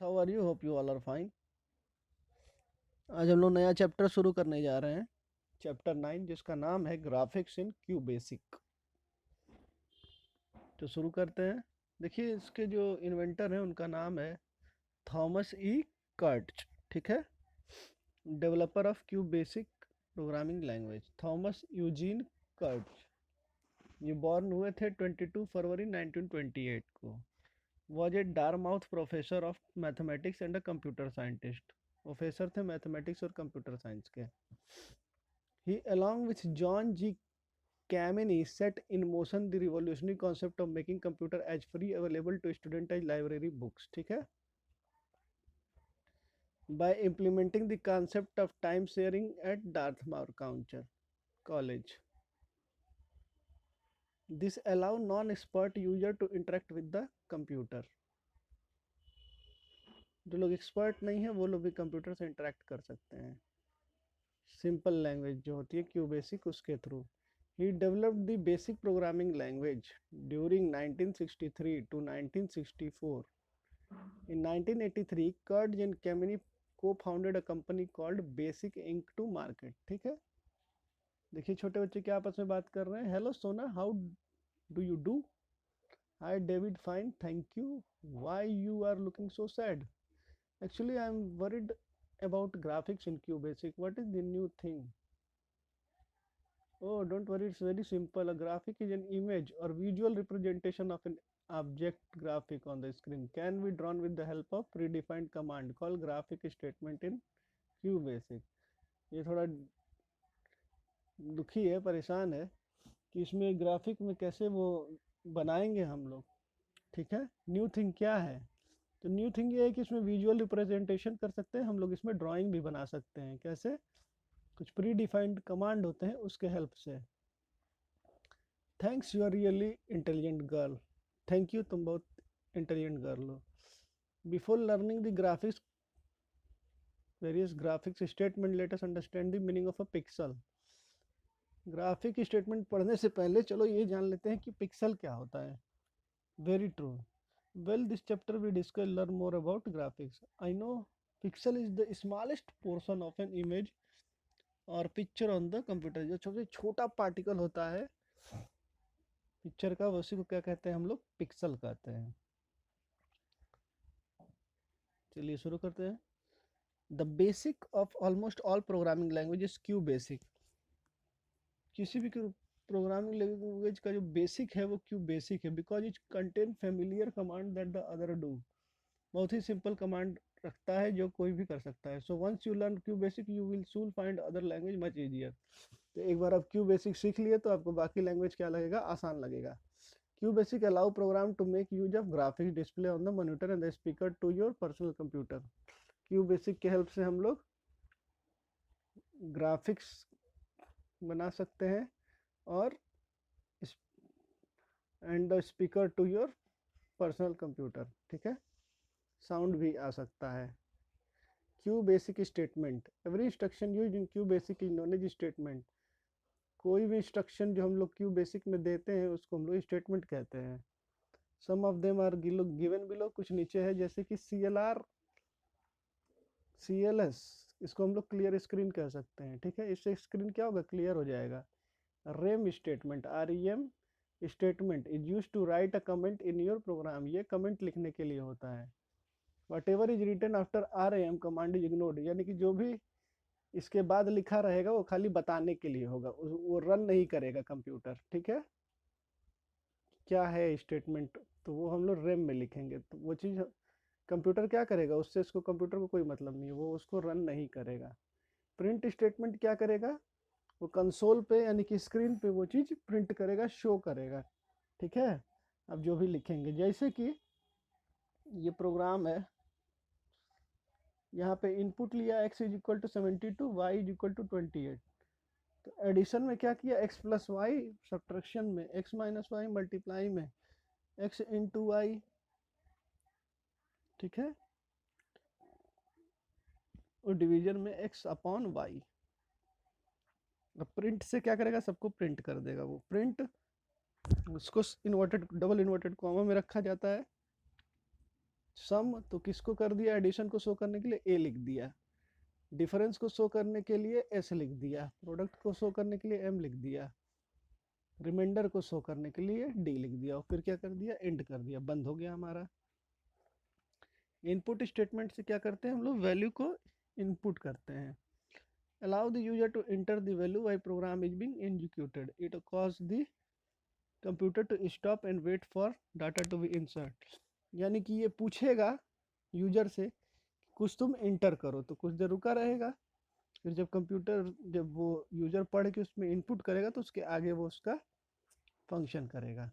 How are you? Hope you all are fine. आज हम लोग नया चैप्टर शुरू करने जा रहे हैं, चैप्टर 9, जिसका नाम है ग्राफिक्स इन क्यू बेसिक। तो शुरू करते हैं। देखिए, इसके जो इन्वेंटर हैं उनका नाम है थॉमस ई कर्ट्ज। ठीक है, developer of Q basic programming language Thomas Eugene Kurtz. ये बॉर्न हुए थे 22 फरवरी 1928 को। Was a Dartmouth professor of mathematics and a computer scientist. Professor थे मैथमेटिक्स और कंप्यूटर साइंस के। He, along with John G. Kameny, set in motion the revolutionary concept of making computer as free available to student as library books. ठीक है, by implementing the concept of time sharing at Dartmouth College. This allow non-expert user to interact with the computer. जो लोग expert नहीं है वो लोग भी computer से इंटरेक्ट कर सकते हैं, सिंपल लैंग्वेज जो होती है क्यू बेसिक उसके through. He developed the basic programming language during 1963 to 1964. In 1983, Kurtz and Kameny co-founded a company called Basic Inc. to market. ठीक है, देखिए छोटे बच्चे क्या आपस में बात कर रहे हैं। Hello Sona, how do you do? Hi David, fine thank you. Why you are looking so sad? Actually I am worried about graphics in QBasic. What is the new thing? Oh, don't worry, it's very simple. A graphic is an image or visual representation of an object graphic on the screen. Can be drawn with the help of predefined command called graphic statement in QBasic. ये थोड़ा दुखी है, परेशान है कि इसमें graphic में कैसे वो बनाएंगे हम लोग। ठीक है, न्यू थिंग क्या है? तो न्यू थिंग ये है कि इसमें विजुअल रिप्रेजेंटेशन कर सकते हैं हम लोग, इसमें ड्राइंग भी बना सकते हैं। कैसे? कुछ प्री डिफाइंड कमांड होते हैं उसके हेल्प से। Thanks, you are really intelligent girl. Thank you, तुम बहुत इंटेलिजेंट गर्ल हो। Before learning the graphics various graphics statement, let us understand the meaning of a pixel. Graphic statement पढ़ने से पहले चलो ये जान लेते हैं कि पिक्सल क्या होता है। Very true. Well, this chapter we discuss learn more about graphics. I know pixel is the smallest portion of an image और पिक्चर ऑन द कंप्यूटर। जो सबसे छोटा पार्टिकल होता है पिक्चर का, उसी को क्या कहते हैं हम लोग? पिक्सल कहते हैं। चलिए शुरू करते हैं। The basic of almost all programming languages Q basic. किसी भी प्रोग्रामिंग लैंग्वेज का जो बेसिक है वो क्यू बेसिक है, because it contain familiar command that the other do. बहुत ही सिंपल कमांड रखता है जो कोई भी कर सकता है। So once you learn QBasic you will soon find other language much easier. तो एक बार आप क्यू बेसिक सीख लिए तो आपको बाकी लैंग्वेज क्या लगेगा? आसान लगेगा। QBasic allow program to make use of graphics display on the monitor and the speaker to your personal computer. QBasic के हेल्प से हम लोग ग्राफिक्स बना सकते हैं और and the speaker to your personal computer. ठीक है, साउंड भी आ सकता है। QBasic statement, every instruction use in QBasic is known as statement. कोई भी इंस्ट्रक्शन जो हम लोग QBasic में देते हैं उसको हम लोग स्टेटमेंट कहते हैं। Some of them are given below, कुछ नीचे है, जैसे कि CLS, इसको हम लोग क्लियर स्क्रीन कह सकते हैं। ठीक है, इससे स्क्रीन क्या होगा? क्लियर हो जाएगा। REM statement, REM statement is use to write a comment in your program. ये कमेंट लिखने के लिए होता है। Whatever is written after REM command is ignored, यानी कि जो भी इसके बाद लिखा रहेगा वो खाली बताने के लिए होगा, वो रन नहीं करेगा कंप्यूटर। ठीक है, क्या है स्टेटमेंट तो वो हम लोग रेम में लिखेंगे, तो वो चीज़ कंप्यूटर क्या करेगा उससे? इसको कंप्यूटर को कोई मतलब नहीं है, वो उसको रन नहीं करेगा। प्रिंट स्टेटमेंट क्या करेगा? वो कंसोल पे यानी कि स्क्रीन पे वो चीज़ प्रिंट करेगा, शो करेगा। ठीक है, अब जो भी लिखेंगे, जैसे कि ये प्रोग्राम है, यहाँ पे इनपुट लिया x is equal to 72, y is equal to 28। तो एडिशन में क्या किया? x प्लस वाई, सब्ट्रैक्शन में x माइनस वाई, मल्टीप्लाई में x इंटू वाई। ठीक है, और डिवीजन में x अपॉन वाई। अब प्रिंट से क्या करेगा? सबको प्रिंट कर देगा। वो प्रिंट उसको इन्वर्टेड डबल इन्वर्टेड कॉमा में रखा जाता है सम तो किसको कर दिया, एडिशन को शो करने के लिए ए लिख दिया, डिफरेंस को शो करने के लिए एस लिख दिया, प्रोडक्ट को शो करने के लिए एम लिख दिया, रिमाइंडर को शो करने के लिए डी लिख दिया, और फिर क्या कर दिया, एंड कर दिया, बंद हो गया हमारा। इनपुट स्टेटमेंट से क्या करते हैं हम लोग, वैल्यू को इनपुट करते हैं। Allow the user to enter the value while program is being executed, it cause the computer to stop and wait for data to be insert. यानी कि ये पूछेगा यूजर से कुछ तुम इंटर करो, तो कुछ देर रुका रहेगा, फिर जब वो यूजर पढ़ के उसमें इनपुट करेगा तो उसके आगे वो उसका फंक्शन करेगा।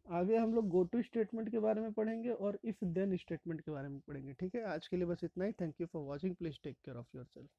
आगे हम लोग गो टू स्टेटमेंट के बारे में पढ़ेंगे और इफ देन स्टेटमेंट के बारे में पढ़ेंगे। ठीक है, आज के लिए बस इतना ही। Thank you for watching, please take care of your self.